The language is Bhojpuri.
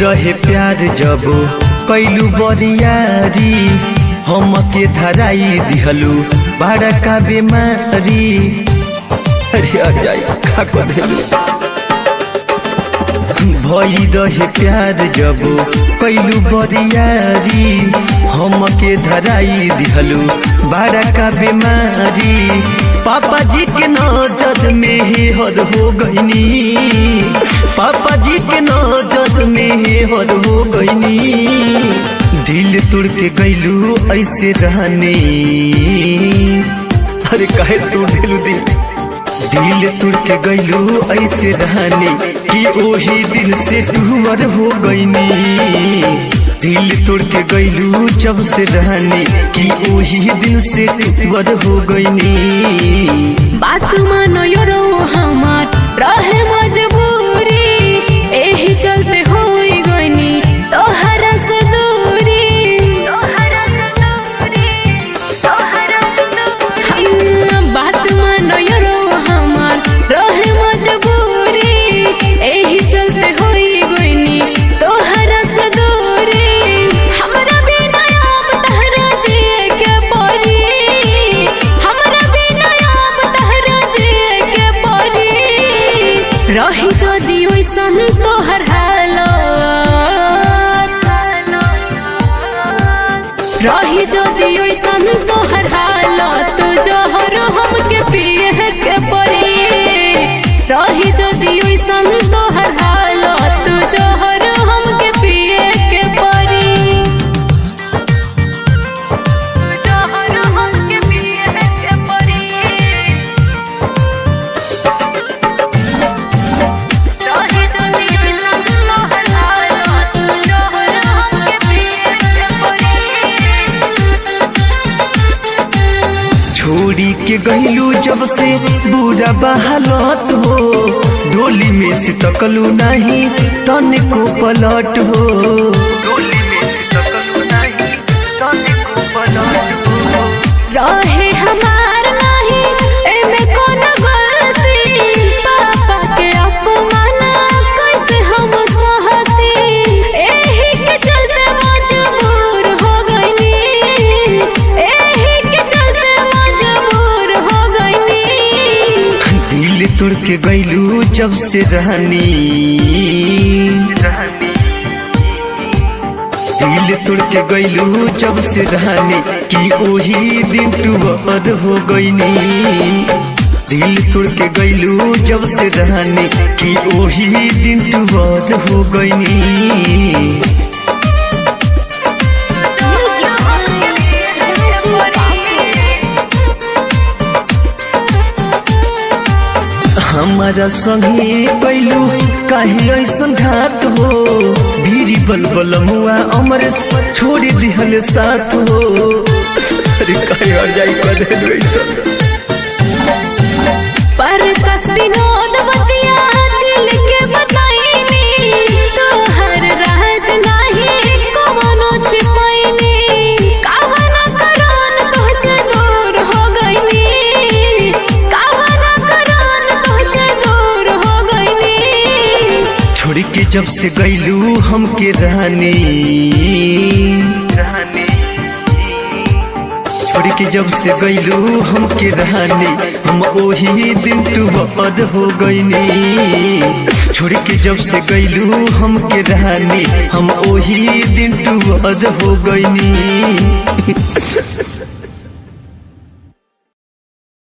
रहे प्यार जब कैलू बरियारी हमके धराई दिहलू बड़ा का बीमारी। अरे का करेलू भई रहे प्यार जब कैलू बरियारी हमके धराई दिहलू बड़ा का बीमारी। पापा जी के नजर में हर हो गईनी, पापा जी के नजर में हर हो गईनी। दिल तोड़ के गईलू ऐसे रहने, अरे काहे तोड़ दिलू दिल तोड़ के गईलू ऐसे रहने कि ओही दिन से टूअर हो गईनी। दिल तोड़ के गईलू जब से रहने कि ओही दिन से टूअर हो गईनी। बात मानो योरो हमार रहे मजबूरी, एही चलते होई गईनी तोहरा से दूरी, तोहरा से दूरी, तोहरा से दूरी। बात मानो योरो हमार रहे मजबूरी, एही चलते होई गईनी तोहरा से दूरी। हमरा बिना अब तहरा जिए के परी, हमरा बिना अब तहरा जिए के परी। रही जदि ओइसन तोहर हालत, रही जदि ओइसन तोहर हालत, जहर हमके पिए के परी। रही जदि ओइसन तोहर हालत, जहर हमके पिए के परी, जहर हमके पिए के परी। रही जदि ओइसन तोहर हालत, जहर हमके पिए के परी। छोड़ी के गईलू जब से बुरा बहालत हो, डोली में से तकलू नहीं तनिको पलट हो, डोली में से तकलू नहीं तनिको पलट हो। रहे हमार नहीं एमे कौन गलती, पापा के अपमान कैसे हम सहती। एही के चलते मजबूर हो गईनी, एही के चलते मजबूर हो गईनी। दिल तोड़ के गईलू जब से रहनी, दिल तोड़ के गईलू जब से रहनी कि ओही दिन टूअर हो गईनी। दिल तोड़ के गईलू जब से रहनी कि ओही दिन टूअर हो गईनी। हमारा संगे कैलू काहे ऐसन घात हो, बीरी बलबल मुआ अमर छोड़ दिहल साथ हो। अरे काहे हर जाई कदे ऐसन पर कस विनोद बतिया दिल के बताईनी, तोहर राज नाही कवनो छिपाईनी। कावना करान तोहसे दूर हो गईनी, कावना करान तोहसे दूर हो गईनी। छोड़ के जब से गईलू हमके रहनी, छोड़ के जब से गईलू हमके रहनी हम ओही दिन टूअर हो गईनी। छोड़ के जब से गईलू हमके रहनी हम ओही दिन टूअर हो गईनी।